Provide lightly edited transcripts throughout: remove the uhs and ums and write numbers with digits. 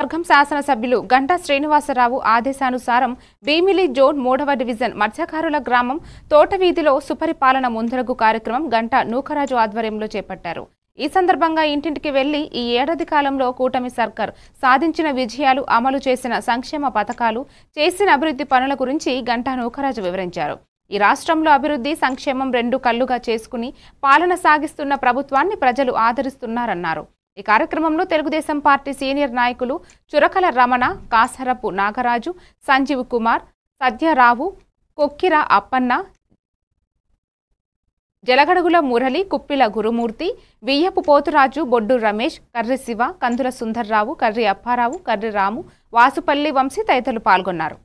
నియోజకవర్గం శాసనసభ్యులు గంటా శ్రీనివాసరావు ఆదేశానుసారం భీమిలి జోన్ 3వ డివిజన్ మత్స్యకారుల గ్రామం తోటవీధిలో సుపరిపాలన ముందరగు కార్యక్రమం గంటా నూకరాజు ఆధ్వర్యంలో చేపట్టారు. ఈ సందర్భంగా ఇంటింటికి వెళ్లి ఈ ఏడాది కాలంలో కూటమి సర్కార్ సాధించిన విజయాలు, అమలు చేసిన సంక్షేమ పథకాలు, చేసిన అభివృద్ధి పనుల గురించి గంటా నూకరాజు వివరించారు. ఈ రాష్ట్రంలో అభివృద్ధి, సంక్షేమం రెండు కళ్లుగా చేసుకుని పాలన సాగిస్తున్న ప్రభుత్వాన్ని ప్రజలు ఆదరిస్తున్నారన్నారు. ఈ కార్యక్రమంలో తెలుగుదేశం పార్టీ సీనియర్ నాయకులు చురకల రమణ, కాసరపు నాగరాజు, సంజీవ్ కుమార్, సత్యరావు, కొక్కిర అప్పన్న, జలగడుగుల మురళి, కుప్పిల గురుమూర్తి, బియ్యపు పోతురాజు, బొడ్డు రమేష్, కర్రి శివ, కందుల సుందర్రావు, కర్రి అప్పారావు, కర్రి రాము, వాసుపల్లి వంశీ తదితరులు పాల్గొన్నారు.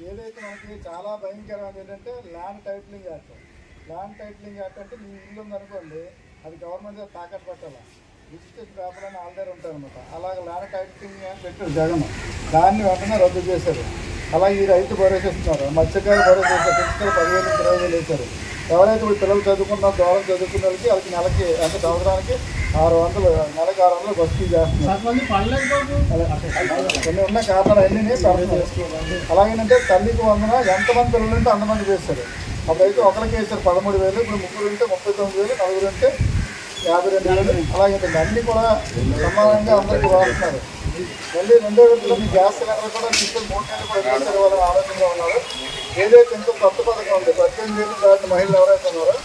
ఏదైతే మనకి చాలా భయంకరమైనది ఏంటంటే land titling act. Land titling act అంటే మీ ఇల్లు ఉందనుకోండి, అది గవర్నమెంట్ తాకట్టు పెట్టాలి, రిజిస్ట్రేషన్ పేపర్ అని ఆల్రెడీ ఉంటారనమాట. అలాగే ల్యాండ్ టైటిలింగ్ యాక్ట్ పెట్టారు జగన్, దాన్ని వెంటనే రద్దు చేశారు. అలాగే ఈ రైతు భరోసా ఇస్తున్నారు, మత్స్యకారులు భరోసా ఇస్తారు, పెన్షన్లు 10,000 వేశారు. ఎవరైతే ఇప్పుడు పిల్లలు చదువుకున్నారో దూరం చదువుకున్న వాళ్ళకి వాళ్ళకి నెలకి అంటే సంవత్సరానికి 600, నెలకు 600 బస్తీ చేస్తున్నారు. కొన్ని ఉన్న కారణాలు అన్నీ పెడుతున్నారు. అలాగేనంటే తల్లికి వందన ఎంతమంది పిల్లలు ఉంటే అంతమంది వేస్తారు. అప్పుడైతే ఒకరికి వేస్తారు 13,000, ఇప్పుడు ముగ్గురు ఉంటే 39,000, నలుగురు ఉంటే 52,000. అలాగే అన్నీ కూడా సమానంగా అందరికీ వాడుతున్నారు. మళ్ళీ రెండో విడతలో మీ గ్యాస్ సిలిండర్ కూడా తీసుకొని 3 నెలలు కూడా వేసే వాళ్ళని ఆలోచనగా ఉన్నారు. ఏదైతే ఇంకో కొత్త పథకం ఉంది, 18 ఏళ్ళు దాటిన మహిళలు ఎవరైతే ఉన్నారో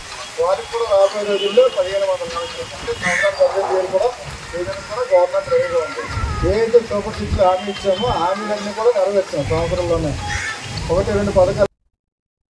వారికి కూడా రాబోయే రోజుల్లో 1,500 అంటే సంవత్సరానికి 18,000 కూడా ఏదైనా కూడా గవర్నమెంట్ రెడీగా ఉంది. ఏదైతే సూపర్ సిక్స్లో హామీ ఇచ్చామో హామీలన్నీ కూడా నెరవేర్చాం సంవత్సరంలోనే. 1-2 పథకాలు